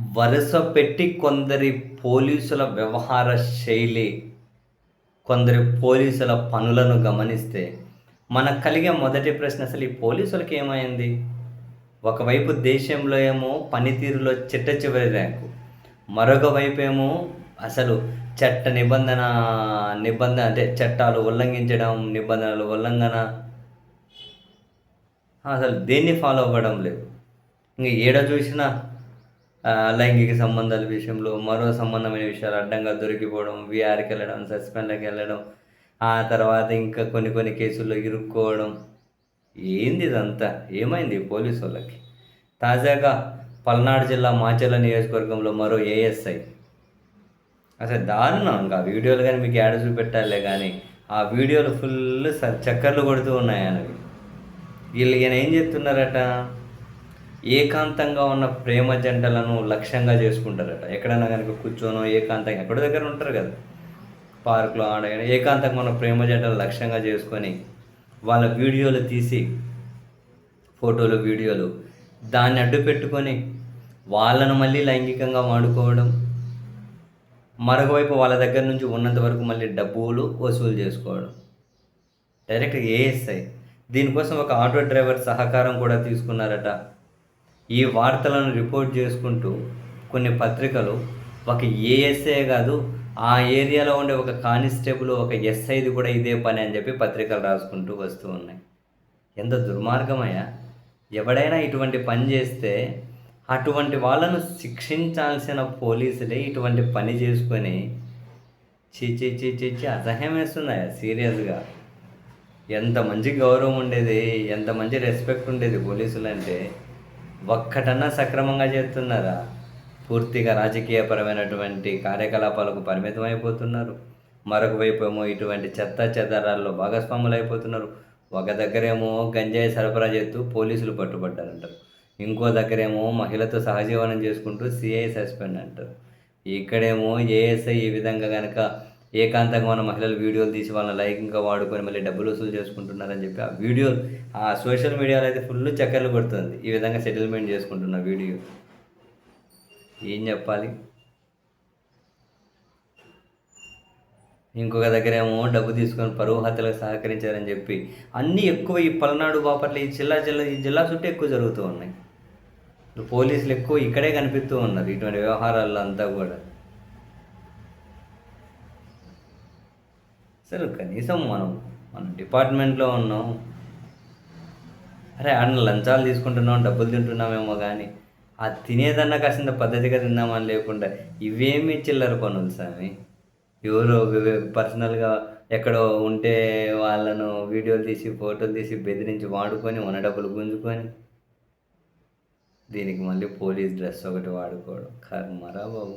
వరుస పెట్టి కొందరి పోలీసుల వ్యవహార శైలి, కొందరి పోలీసుల పనులను గమనిస్తే, మనకు కలిగే మొదటి ప్రశ్న అసలు ఈ పోలీసులకి ఏమైంది? ఒకవైపు దేశంలో ఏమో పనితీరులో చిట్ట చివరి ర్యాంకు. మరొక వైపేమో అసలు చట్ట నిబంధన అంటే చట్టాలు ఉల్లంఘించడం, నిబంధనలు ఉల్లంఘన అసలు దేన్ని ఫాలో అవ్వడం లేదు. ఇంక ఏడ చూసినా లైంగిక సంబంధాల విషయంలో, మరో సంబంధమైన విషయాలు అడ్డంగా దొరికిపోవడం, వీఆర్‌కెళ్ళడం, సస్పెండ్‌లకెళ్ళడం, ఆ తర్వాత ఇంకా కొన్ని కొన్ని కేసుల్లో ఇరుక్కోవడం. ఏంది ఇదంతా? ఏమైంది ఈ పోలీసోళ్ళకి? తాజాగా పల్నాడు జిల్లా మాచర్ల నియోజకవర్గంలో మరో ఏఎస్ఐ అసలు దారుణం. ఇంక ఆ వీడియోలు గాని మీకు ఏడ చూపెట్టాలిలే గానీ, ఆ వీడియోలు ఫుల్ చక్కర్లు కొడుతూ ఉన్నాయి ఆయనవి. ఈయన ఏం చెప్తున్నారట? ఏకాంతంగా ఉన్న ప్రేమ జంటలను లక్ష్యంగా చేసుకుంటారట. ఎక్కడైనా గనుక కూర్చొనో ఏకాంతంగా ఎక్కడో దగ్గర ఉంటారు కదా! పార్క్‌లో ఆడ ఈడ ఏకాంతంగా ఉన్న ప్రేమ జంటలు లక్ష్యంగా చేసుకొని, వాళ్ళ వీడియోలు తీసి, ఫోటోలు, వీడియోలు దాన్ని అడ్డుపెట్టుకొని, వాళ్ళను మళ్ళీ లైంగికంగా వాడుకోవడం. మరొక వైపు వాళ్ళ దగ్గర నుంచి ఉన్నంత వరకు మళ్ళీ డబ్బులు వసూలు చేసుకోవడం. డైరెక్ట్‌గా ఏఎస్ఐ. దీనికోసం ఒక ఆటో డ్రైవర్ సహకారం కూడా తీసుకున్నారట. ఈ వార్తలను రిపోర్ట్ చేసుకుంటూ కొన్ని పత్రికలు ఒక ఏఎస్ఐ కాదు, ఆ ఏరియాలో ఉండే ఒక కానిస్టేబుల్, ఒక ఎస్ఐది కూడా ఇదే పని అని చెప్పి పత్రికలు రాసుకుంటూ వస్తూ ఉన్నాయి. ఎంత దుర్మార్గమయ్యా! ఎవడైనా ఇటువంటి పని చేస్తే అటువంటి వాళ్ళను శిక్షించాల్సిన పోలీసులే ఇటువంటి పని చేసుకొని ఛీ! ఛీ! ఛీ! ఛీ! ఛీ! అసహ్యం వేస్తుందయ్యా సీరియస్‌గా. ఎంత మంచి గౌరవం ఉండేది, ఎంత మంచి రెస్పెక్ట్ ఉండేది పోలీసులంటే. ఒక్కటన్నా సక్రమంగా చేస్తున్నారా? పూర్తిగా రాజకీయపరమైనటువంటి కార్యకలాపాలకు పరిమితమైపోతున్నారు. మరొక వైపేమో ఇటువంటి చెత్తా చెదారాల్లో భాగస్వాములైపోతున్నారు. ఒక దగ్గరేమో గంజాయి సరఫరా చేస్తూ పోలీసులు పట్టుబడ్డారంటారు. ఇంకో దగ్గరేమో మహిళతో సహజీవనం చేసుకుంటూ సీఐ సస్పెండ్ అంటారు. ఇక్కడేమో ఏఎస్ఐ ఈ విధంగా గనక ఏకాంతంగా ఉన్న మహిళలు వీడియోలు తీసి వాళ్ళని లైంగికంగా వాడుకొని మళ్ళీ డబ్బులు వసూలు చేసుకుంటున్నారని చెప్పి ఆ వీడియో ఆ సోషల్ మీడియాలో అయితే ఫుల్ చక్కర్లు కొడుతుంది. ఈ విధంగా సెటిల్మెంట్ చేసుకుంటున్న వీడియో. ఏం చెప్పాలి? ఇంకొక దగ్గరేమో డబ్బు తీసుకొని పరువు హత్యలకు సహకరించారని చెప్పి అన్నీ ఎక్కువ ఈ పల్నాడు, బాపట్ల ఈ జిల్లా చుట్టూ ఎక్కువ జరుగుతూ ఉన్నాయి. పోలీసులు ఎక్కువ ఇక్కడే కనిపిస్తూ ఉన్నారు ఇటువంటి వ్యవహారాల్లో అంతా కూడా. అసలు కనీసం మన డిపార్ట్మెంట్లో ఉన్నాం. అరే ఆడ లంచాలు తీసుకుంటున్నాం, డబ్బులు తింటున్నామేమో కానీ ఆ తినేదన్నా కాసింత పద్ధతిగా తిందామని లేకుండా ఇవేమీ చిల్లర పనులు స్వామి. ఎవరో పర్సనల్‌గా ఎక్కడో ఉంటే వాళ్ళను వీడియోలు తీసి, ఫోటోలు తీసి బెదిరించి వాడుకొని మన డబ్బులు గుంజుకొని దీనికి మళ్ళీ పోలీస్ డ్రెస్ ఒకటి వాడుకోవడం. కర్మరా బాబు!